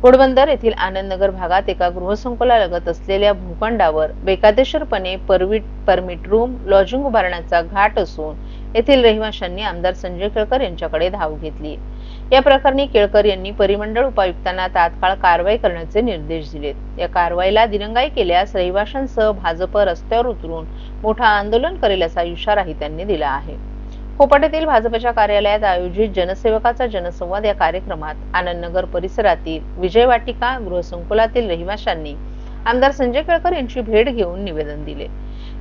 घोडबंदर येथील आनंदनगर भागात एका गृहसंकुलालगत असलेल्या भूखंडावर बेकायदेशीरपणे परमिट रूम लॉजिंग उभारण्याचा घाट असून येथील रहिवाशांनी आमदार संजय केळकर यांच्याकडे धाव घेतली। या प्रकरणी केळकर यांनी परिमंडळ उपायुक्तांना तात्काळ कारवाई करण्याचे निर्देश दिलेत। या कारवाईला दिरंगाई केल्यास रहिवाशांसह भाजप रस्त्यावर उतरून मोठा आंदोलन करेल असा इशाराही त्यांनी दिला आहे। कोपट येथील भाजपच्या कार्यालयात आयोजित जनसेवकाचा जनसंवाद या कार्यक्रमात आनंदनगर परिसरातील विजय वाटिका गृहसंकुलातील रहिवाशांनी आमदार संजय केळकर यांची भेट घेऊन निवेदन दिले।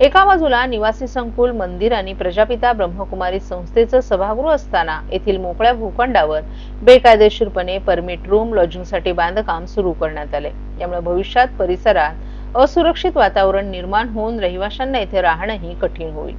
एका बाजूला निवासी संकुल, मंदिर आणि प्रजापिता ब्रह्मकुमारी संस्थेचं सभागृह असताना येथील मोकळ्या भूखंडावर बेकायदेशीरपणे परमिट रूम लॉजिंगसाठी बांधकाम सुरू करण्यात आले। यामुळे भविष्यात परिसरात असुरक्षित वातावरण निर्माण होऊन रहिवाशांना येथे राहणंही कठीण होईल।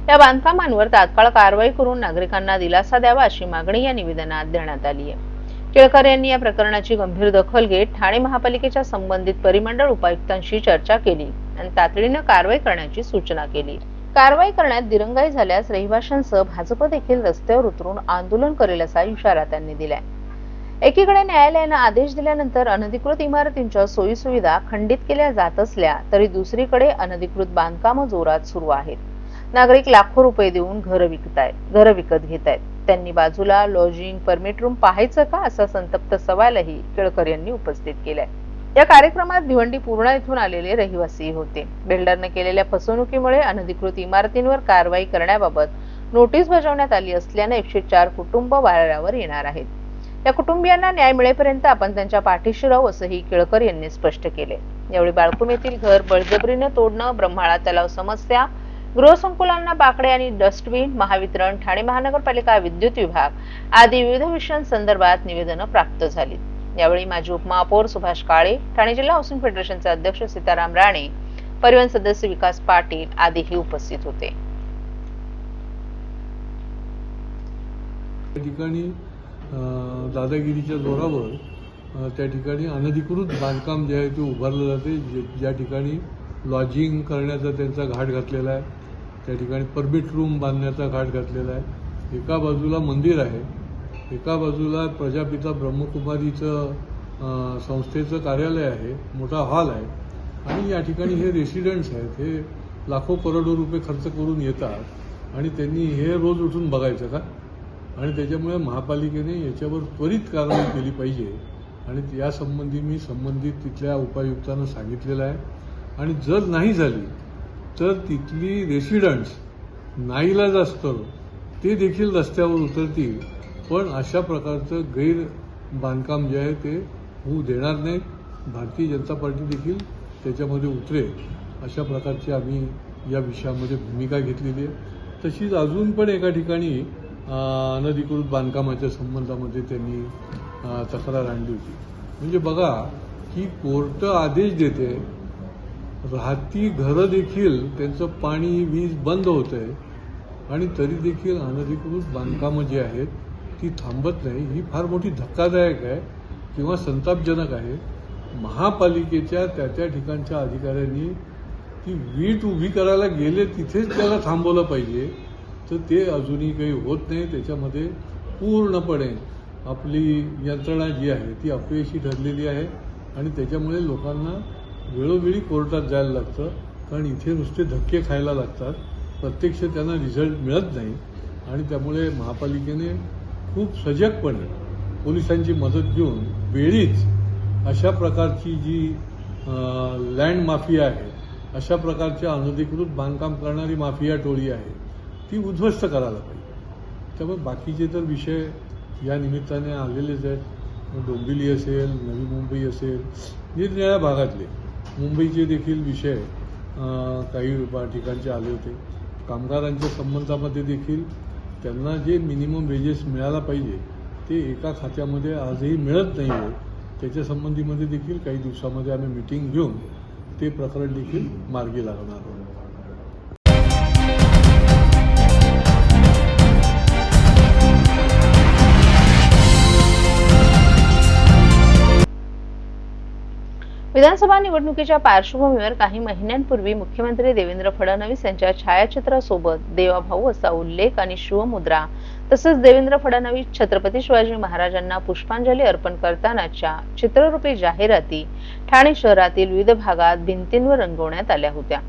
या बांधकामांवर तात्काळ कारवाई करून नागरिकांना दिलासा द्यावा अशी मागणी या निवेदनात देण्यात आली आहे। केळकर यांनी या प्रकरणाची गंभीर दखल घेत ठाणे महापालिकेच्या संबंधित परिमंडळ उपायुक्तांशी चर्चा केली आणि तातडीने कारवाई करण्याची सूचना केली। कारवाई करण्यात दिरंगाई झाल्यास रहिवाशांसह भाजप देखील रस्त्यावर उतरून आंदोलन करेल असा इशारा त्यांनी दिलाय। एकीकडे न्यायालयाने आदेश दिल्यानंतर अनधिकृत इमारतींच्या सोयीसुविधा खंडित केल्या जात असल्या तरी दुसरीकडे अनधिकृत बांधकामं जोरात सुरू आहेत। नागरिक लाखो रुपये देऊन घर विकत घेत आहेत। त्यांनी बाजूला लॉजिंग परमिट रूम पाहायचं का असा संतप्त सवालही केळकर यांनी उपस्थित केलाय। या कार्यक्रमात भिवंडी पूर्णा येथून आलेले रहिवासी होते। बिल्डरने केलेल्या फसवणुकीमुळे अनधिकृत इमारतींवर कारवाई करण्याबाबत नोटीस बजावण्यात आली असल्याने 104 कुटुंब वाऱ्यावर येणार आहेत। या कुटुंबियांना न्याय मिळेपर्यंत आपण त्यांच्या पाठीशी राहू असंही केळकर यांनी स्पष्ट केले। यावेळी बाळकुम येथील घर बळजबरीने तोडणं, ब्रह्माळा तलाव समस्या, गृहसंकुलांना बाकडे आणि डस्टबिन, महावितरण, ठाणे महानगरपालिका विद्युत विभाग आदी विविध विषयांसंदर्भात निवेदनं प्राप्त झाली। यावेळी माजी उपमहापौर सुभाष काळे, ठाणे जिल्हा हाऊसिंग फेडरेशनचे अध्यक्ष सीताराम राणे, परिवहन सदस्य विकास पाटील आदीही उपस्थित होते। त्या ठिकाणी दादागिरीच्या जोरावर त्या ठिकाणी अनधिकृत बांधकाम जे आहे ते उभारलं जाते, ज्या ठिकाणी लॉजिंग करण्याचा त्यांचा घाट घातलेला आहे, त्या ठिकाणी परमिट रूम बांधण्याचा घाट घातलेला आहे। एका बाजूला मंदिर आहे, एका बाजूला प्रजापिता ब्रह्मकुमारीचं संस्थेचं कार्यालय आहे, मोठा हॉल आहे आणि या ठिकाणी हे रेसिडेंट्स आहेत, हे लाखो करोडो रुपये खर्च करून येतात आणि त्यांनी हे रोज उठून बघायचं का? आणि त्याच्यामुळे महापालिकेने याच्यावर त्वरित कारवाई केली पाहिजे आणि यासंबंधी मी संबंधित तिथल्या उपायुक्तांना सांगितलेलं आहे। आणि जर नाही झाली तर तिथली रेसिडेंट्स नाईलाज असतं ते देखील रस्त्यावर उतरतील, पण अशा प्रकारचं गैर बांधकाम जे आहे ते होऊ देणार नाही। भारतीय जनता पार्टी देखील त्याच्यामध्ये उतरेल अशा प्रकारची आम्ही या विषयामध्ये भूमिका घेतलेली आहे। तशीच अजून पण एका ठिकाणी अनधिकृत बांधकामाच्या संबंधामध्ये त्यांनी तक्रार आणली होती। म्हणजे बघा की कोर्ट आदेश देते, राहती घरं देखील त्यांचं पाणी वीज बंद होत आहे आणि तरी देखील अनधिकृत बांधकामं जी आहेत ती थांबत नाही। ही फार मोठी धक्कादायक आहे किंवा संतापजनक आहे। महापालिकेच्या त्या ठिकाणच्या अधिकाऱ्यांनी ती वीट उभी करायला गेले तिथेच त्याला थांबवलं पाहिजे, तर ते अजूनही काही होत नाही। त्याच्यामध्ये पूर्णपणे आपली यंत्रणा जी आहे ती अपयशी ठरलेली आहे आणि त्याच्यामुळे लोकांना वेळोवेळी कोर्टात जायला लागतं, कारण इथे नुसते धक्के खायला लागतात, प्रत्यक्ष त्यांना रिझल्ट मिळत नाही। आणि त्यामुळे महापालिकेने खूप सजगपणे पोलिसांची मदत घेऊन वेळीच अशा प्रकारची जी लँड माफिया आहे, अशा प्रकारच्या अनधिकृत बांधकाम करणारी माफिया टोळी आहे ती उद्ध्वस्त करायला पाहिजे। त्यामुळे बाकीचे तर विषय या निमित्ताने आलेलेच आहेत। डोंबिवली असेल, नवी मुंबई असेल, निरनिराळ्या भागातले मुंबईचे देखील विषय काही ठिकाणचे आले होते। कामगारांच्या संबंधामध्ये देखील त्यांना जे मिनिमम वेजेस मिळायला पाहिजे ते एका खात्यामध्ये आजही मिळत नाही आहे। त्याच्या संबंधीमध्ये देखील काही दिवसामध्ये आम्ही मीटिंग घेऊन ते प्रकरण देखील मार्गी लागणार आहोत। विधानसभा निवडणुकीच्या पार्श्वभूमीवर काही महिन्यांपूर्वी मुख्यमंत्री देवेंद्र फडणवीस यांच्या छायाचित्रासोबत देवाभाऊ असा उल्लेख आणि शिवमुद्रा तसेच देवेंद्र फडणवीस छत्रपती शिवाजी महाराजांना पुष्पांजली अर्पण करतानाच्या चित्ररूपी जाहिराती ठाणे शहरातील विविध भागात भिंतींवर रंगवण्यात आल्या होत्या।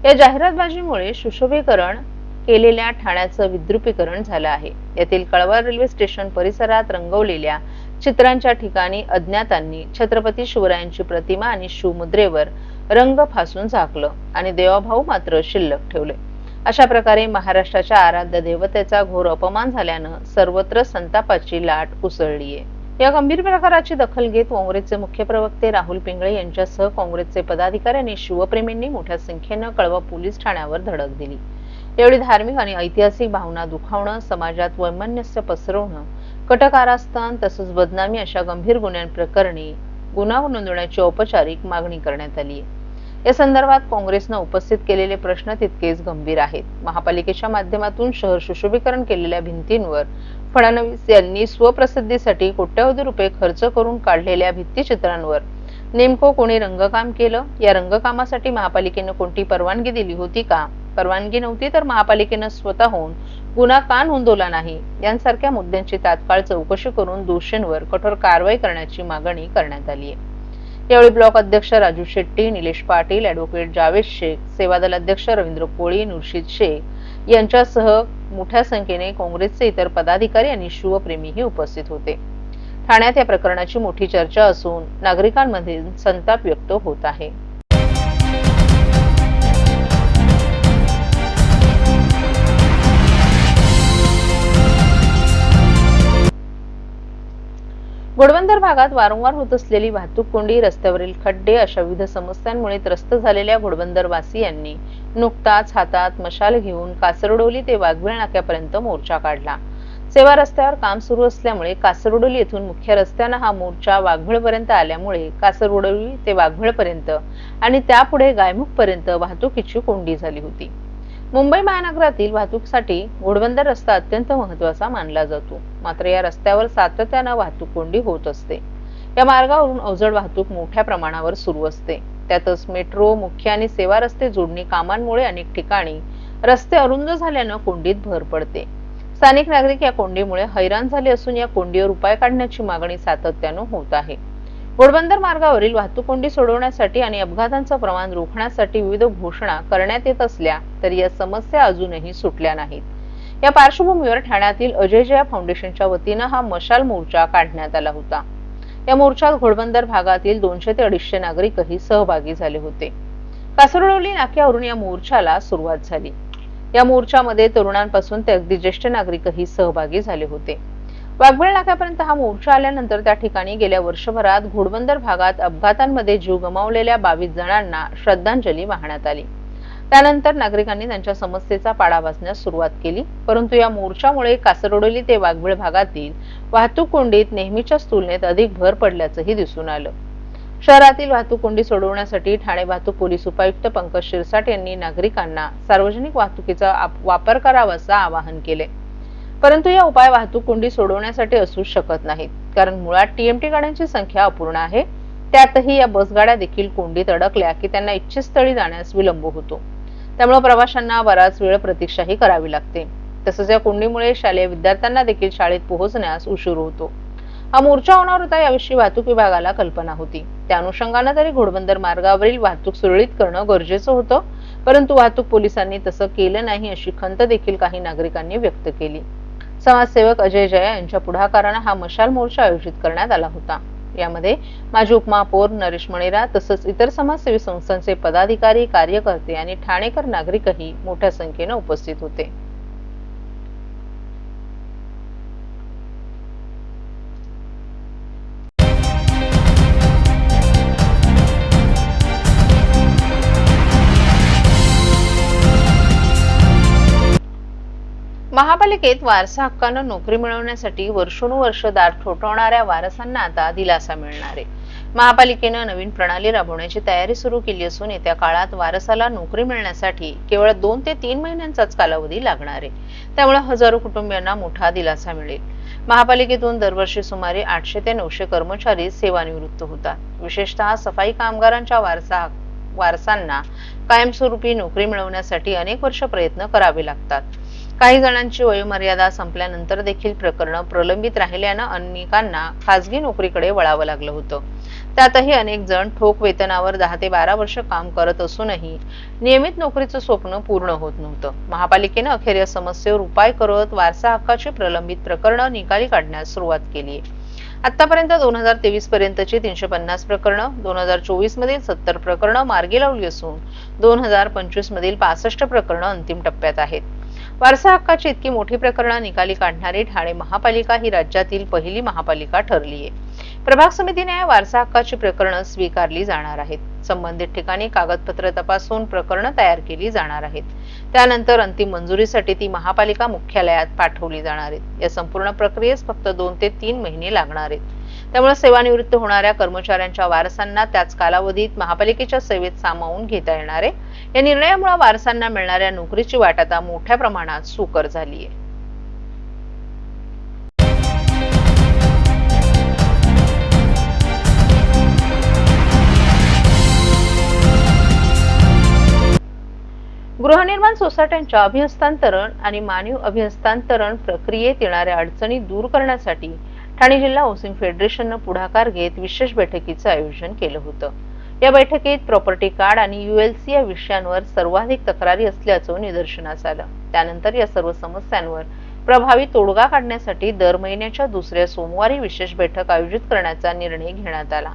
या जाहिरातबाजीमुळे सुशोभीकरण केलेल्या ठाण्याचं विद्रुपीकरण झालं आहे। यातील कळवा रेल्वे स्टेशन परिसरात रंगवलेल्या चित्रांच्या ठिकाणी अज्ञातांनी छत्रपती शिवरायांची प्रतिमा आणि शिवमुद्रेवर रंग फासून झाकलं आणि देवाभाऊ मात्र शिल्लक ठेवले। अशा प्रकारे महाराष्ट्राच्या आराध्य देवतेचा घोर अपमान झाल्यानं सर्वत्र संतापाची लाट उसळलीये। या गंभीर प्रकाराची दखल घेत काँग्रेसचे मुख्य प्रवक्ते राहुल पिंगळे यांच्यासह काँग्रेसचे पदाधिकारी आणि शिवप्रेमींनी मोठ्या संख्येनं कळवा पोलीस ठाण्यावर धडक दिली। यावेळी धार्मिक आणि ऐतिहासिक भावना दुखावणं, समाजात वैमनस्य पसरवणं, कटकारस्थान तसंच बदनामी अशा गंभीर गुन्ह्यांप्रकरणी गुन्हा नोंदवण्याची औपचारिक मागणी करण्यात आली आहे। या संदर्भात काँग्रेसनं उपस्थित केलेले प्रश्न तितकेच गंभीर आहेत। महापालिकेच्या माध्यमातून शहर सुशोभीकरण केलेल्या भिंतींवर फडणवीस यांनी स्वप्रसिद्धीसाठी कोट्यवधी रुपये खर्च करून काढलेल्या भित्तिचित्रांवर नेमकं कोणी रंगकाम केलं? या रंगकामासाठी महापालिकेनं कोणती परवानगी दिली होती का? परवानगी नव्हती तर महापालिकेनं स्वतःहून गुन्हा का नोंदवला नाही? यांसारख्या मुद्द्यांची तात्काळ चौकशी करून दोषींवर कठोर कारवाई करण्याची मागणी करण्यात आली आहे। यावेळी ब्लॉक अध्यक्ष राजू शेट्टी, निलेश पाटील, ॲडव्होकेट जावेद शेख, सेवादल अध्यक्ष रवींद्र कोळी, नुरशीद शेख यांच्यासह मोठ्या संख्येने काँग्रेसचे इतर पदाधिकारी आणि शिवप्रेमीही उपस्थित होते। ठाण्यात या प्रकरणाची मोठी चर्चा असून नागरिकांमध्ये संताप व्यक्त होत आहे। घोडबंदर भागात वारंवार होत असलेली वाहतूक कोंडी, रस्त्यावरील खड्डे अशा विविध समस्यांमुळे त्रस्त झालेल्या घोडबंदर वासियांनी नुकताच हातात मशाल घेऊन कासरडोली ते वाघवेळ नाक्यापर्यंत मोर्चा काढला। सेवा रस्त्यावर काम सुरू असल्यामुळे कासरडोली येथून मुख्य रस्त्यानं हा मोर्चा वाघवेळपर्यंत आल्यामुळे कासरडोली ते वाघवेळपर्यंत आणि त्यापुढे गायमुखपर्यंत वाहतुकीची कोंडी झाली होती। मुंबई महानगरातील वाहतुकीसाठी घोडबंदर रस्ता अत्यंत महत्त्वाचा मानला जातो। मात्र या रस्त्यावर सातत्यानं वाहतूक कोंडी होत असते। या मार्गावरून अवजड वाहतूक मोठ्या प्रमाणावर सुरू असते। त्यातच मेट्रो, मुख्य आणि सेवा रस्ते जोडणी कामांमुळे अनेक ठिकाणी रस्ते अरुंद झाल्यानं कोंडीत भर पडते। स्थानिक नागरिक या कोंडीमुळे हैराण झाले असून या कोंडीवर उपाय काढण्याची मागणी सातत्यानं होत आहे। घोडबंदर मार्गावरील वाहतूक कोंडी सोडवण्यासाठी आणि अपघातांचं प्रमाण रोखण्यासाठी विविध घोषणा करण्यात येत असल्या तरी या समस्या अजूनही सुटल्या नाहीत। या पार्श्वभूमीवर ठाण्यातील अजय जया फाउंडेशनच्या वतीनं हा मशाल मोर्चा काढण्यात आला होता। या मोर्चात घोडबंदर भागातील 200 ते 250 नागरिकही सहभागी झाले होते। कासरडोली नाक्यावरून या मोर्चाला सुरुवात झाली। या मोर्चामध्ये तरुणांपासून ते अगदी ज्येष्ठ नागरिकही सहभागी झाले होते। वाघवेळ नाक्यापर्यंत हा मोर्चा आल्यानंतर त्या ठिकाणी गेल्या वर्षभरात घोडबंदर भागात अपघातांमध्ये जीव गमावलेल्या 22 जणांना श्रद्धांजली वाहण्यात आली। त्यानंतर नागरिकांनी त्यांच्या समस्येचा पाडा वाचण्यास सुरुवात केली। परंतु या मोर्चामुळे कासरडोली ते वाघवेळ भागातील वाहतूक कोंडीत नेहमीच्या तुलनेत अधिक भर पडल्याचंही दिसून आलं। शहरातील वाहतूक कोंडी सोडवण्यासाठी ठाणे वाहतूक पोलीस उपायुक्त पंकज शिरसाट यांनी नागरिकांना सार्वजनिक वाहतुकीचा वापर करावा असं आवाहन केले। परंतु या उपाय वाहतूक कोंडी सोडवण्यासाठी असू शकत नाहीत, कारण मुळात टीएमटी गाड्यांची संख्या अपूर्ण आहे। त्यातही या बसगाड्या देखील कोंडीत अडकल्या की त्यांना इच्छित स्थळी जाण्यास विलंब होतो। त्यामुळे प्रवाशांना बराच वेळ प्रतीक्षाही करावी लागते। तसंच या कोंडीमुळे शालेय विद्यार्थ्यांना देखील शाळेत पोहोचण्यास उशीर होतो। हा मोर्चा होणार होता याविषयी वाहतूक विभागाला कल्पना होती। त्या अनुषंगाने तरी घोडबंदर मार्गावरील वाहतूक सुरळीत करणं गरजेचं होतं, परंतु वाहतूक पोलिसांनी तसं केलं नाही अशी खंत देखील काही नागरिकांनी व्यक्त केली। समाजसेवक अजय जया यांच्या पुढाकाराने हा मशाल मोर्चा आयोजित करण्यात आला होता। यामध्ये माजी उपमहापौर नरेश मणेरा तसंच इतर समाजसेवी संस्थांचे पदाधिकारी, कार्यकर्ते आणि ठाणेकर नागरिकही मोठ्या संख्येने उपस्थित होते। महापालिकेत वारसा हक्कानं नोकरी मिळवण्यासाठी वर्षोनुवर्ष दार ठोठावणाऱ्या वारसांना आता दिलासा मिळणार आहे। महापालिकेनं नवीन प्रणाली राबवण्याची तयारी सुरू केली असून येत्या काळात वारसाला नोकरी मिळण्यासाठी केवळ 2 ते 3 महिन्यांचाच कालावधी लागणार आहे. त्यामुळे हजारो कुटुंबियांना मोठा दिलासा मिळेल. महापालिकेतून दरवर्षी सुमारे 800 ते 900 कर्मचारी सेवानिवृत्त होतात. विशेषतः सफाई कामगारांच्या वारसांना कायमस्वरूपी नोकरी मिळवण्यासाठी अनेक वर्ष प्रयत्न करावे लागतात. काही जणांची वयोमर्यादा संपल्यानंतर देखील प्रकरणं प्रलंबित राहिल्यानं अनेकांना खासगी नोकरीकडे वळावं लागलं होतं. त्यातही अनेक जण ठोक वेतनावर 10 ते 12 वर्ष काम करत असूनही नियमित नोकरीचं स्वप्न पूर्ण होत नव्हतं. महापालिकेनं अखेर या समस्येवर उपाय करत वारसा हक्काची प्रलंबित प्रकरणं निकाली काढण्यास सुरुवात केली आहे. आतापर्यंत 2023 पर्यंतची 350 प्रकरणं, 2024 मधील 70 प्रकरणं मार्गी लावली असून 2025 मधील 65 प्रकरणं अंतिम टप्प्यात आहेत. वारसा हक्काची इतकी मोठी प्रकरणं निकाली काढणारी ठाणे महापालिका ही राज्यातील पहिली महापालिका ठरली आहे. प्रभाग समितीने या वारसा हक्काची प्रकरणं स्वीकारली जाणार आहेत. संबंधित ठिकाणी कागदपत्र तपासून प्रकरणं तयार केली जाणार आहेत. त्यानंतर अंतिम मंजुरीसाठी ती महापालिका मुख्यालयात पाठवली जाणार आहेत. या संपूर्ण प्रक्रियेस फक्त 2 ते 3 महिने लागणार आहेत. त्यामुळे सेवानिवृत्त होणाऱ्या कर्मचाऱ्यांच्या वारसांना त्याच कालावधीत महापालिकेच्या सेवेत सामावून घेता येणार आहे. या निर्णयामुळे वारसांना मिळणाऱ्या नोकरीची वाट आता मोठ्या प्रमाणात सुकर झाली आहे. गृहनिर्माण सोसायट्यांच्या अभिहस्तांतरण आणि मानवी अभिहस्तांतरण प्रक्रियेत येणाऱ्या अडचणी दूर करण्यासाठी ठाणे जिल्हा हाऊसिंग फेडरेशननं पुढाकार घेत विशेष बैठकीचं आयोजन केलं होतं. या बैठकीत प्रॉपर्टी कार्ड आणि ULC या विषयांवर सर्वाधिक तक्रारी असल्याचं निदर्शनास आलं. त्यानंतर या सर्व समस्यांवर प्रभावी तोडगा काढण्यासाठी दर महिन्याच्या दुसऱ्या सोमवारी विशेष बैठक आयोजित करण्याचा निर्णय घेण्यात आला.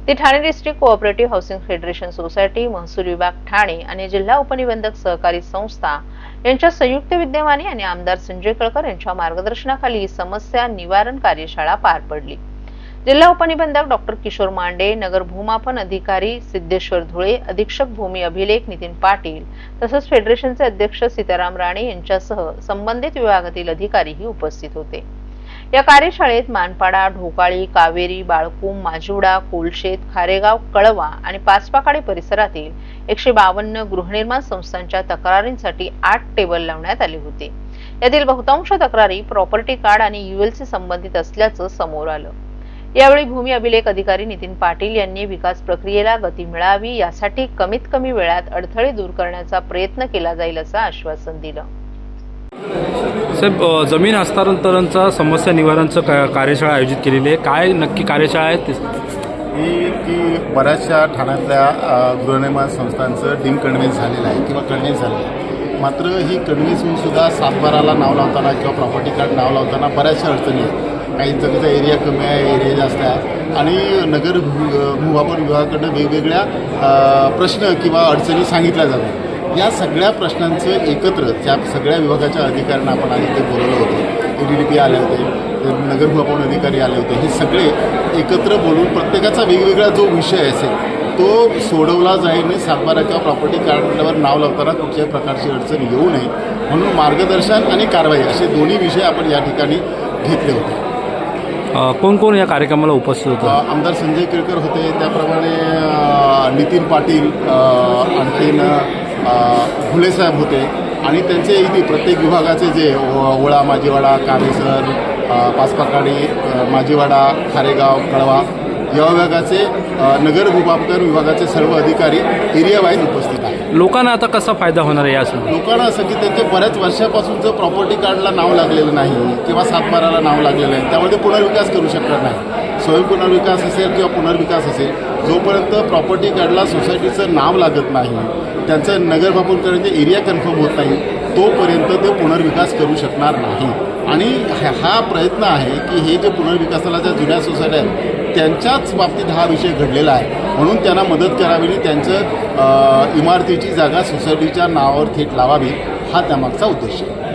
ती Thane district cooperative housing federation society, महसूल विभाग ठाणे आणि जिल्हा उपनिबंधक सहकारी संस्था यांच्या संयुक्त विद्यमाने आणि आमदार संजय केळकर यांच्या मार्गदर्शनाखाली ही समस्या निवारण कार्यशाळा पार पडली. जिल्हा उपनिबंधक डॉक्टर किशोर मांडे, नगर भूमापन अधिकारी सिद्धेश्वर धुळे, अधीक्षक भूमी अभिलेख नितीन पाटील तसंच फेडरेशनचे अध्यक्ष सीताराम राणे यांच्यासह संबंधित विभागातील अधिकारीही उपस्थित होते. या कार्यशाळेत मानपाडा, ढोकाळी, कावेरी, बाळकूम, माजिवडा, कोलशेत, खारेगाव, कळवा आणि पाचपाकाडी परिसरातील 152 गृहनिर्माण संस्थांच्या तक्रारींसाठी 8 टेबल लावण्यात आले होते. यातील बहुतांश तक्रारी प्रॉपर्टी कार्ड आणि ULC संबंधित असल्याचं समोर आलं. यावेळी भूमी अभिलेख अधिकारी नितीन पाटील यांनी विकास प्रक्रियेला गती मिळावी यासाठी कमीत कमी वेळात अडथळे दूर करण्याचा प्रयत्न केला जाईल असं आश्वासन दिलं. साहेब, जमीन हस्तांतरणचा समस्या निवारणचं कार्यशाळा आयोजित केलेली आहे. काय नक्की कार्यशाळा आहे की बऱ्याचशा ठाण्यातल्या गृहनिर्माण संस्थांचं डिमकन्व्हेन्स झालेलं आहे किंवा कन्व्हेन्स झालेलं आहे. मात्र ही कन्व्हेन्स होऊन सुद्धा 7/12ला नाव लावताना किंवा प्रॉपर्टी कार्ड नाव लावताना बऱ्याचशा अडचणी आहेत. काही जमीचा एरिया कमी आहे, एरिया जास्त आहे आणि नगर भूमापन विभागाकडनं वेगवेगळ्या प्रश्न किंवा अडचणी सांगितल्या जातात. या सगळ्या प्रश्नांचं एकत्र त्या सगळ्या विभागाच्या अधिकाऱ्यांना आपण आधी ते बोलवलं होतं. ADDP आले होते, नगर भूमापन अधिकारी आले होते. हे सगळे एकत्र बोलून प्रत्येकाचा वेगवेगळा जो विषय असेल तो सोडवला जाईल. 7/12 किंवा प्रॉपर्टी कार्डवर नाव लावताना कुठल्याही प्रकारची अडचण येऊ नये म्हणून मार्गदर्शन आणि कारवाई असे दोन्ही विषय आपण या ठिकाणी घेतले होते. कोण कोण या कार्यक्रमाला उपस्थित होतं? आमदार संजय केळकर होते, त्याप्रमाणे नितीन पाटील, आणखीन घुले साहेब होते आणि त्यांचे इथे प्रत्येक विभागाचे जे वळा, माजीवाडा, कामेसर, पाचपाकाडी, माजीवाडा, खारेगाव, कळवा या विभागाचे नगर भूमापन विभागाचे सर्व अधिकारी एरिया वाईज उपस्थित आहेत. लोकांना आता कसा फायदा होणार आहे यासून? लोकांना असं की त्यांचे बऱ्याच वर्षापासूनचं प्रॉपर्टी कार्डला नाव लागलेलं नाही किंवा 7/12ला नाव लागलेलं नाही, त्यामध्ये पुनर्विकास करू शकणार नाही. स्वयं पुनर्विकास असेल किंवा पुनर्विकास असेल, जोपर्यंत प्रॉपर्टी कार्डला सोसायटीचं नाव लागत नाही, त्यांचं नगर भूमापन करण्याचे एरिया कन्फर्म होत नाही, तोपर्यंत ते पुनर्विकास करू शकणार नाही. आणि हा प्रयत्न आहे की हे जे पुनर्विकासाला ज्या जुन्या सोसायट्या आहेत त्यांच्याच बाबतीत हा विषय घडलेला आहे म्हणून त्यांना मदत करावी आणि त्यांचं इमारतीची जागा सोसायटीच्या नावावर थेट लावावी हा त्यामागचा उद्देश आहे.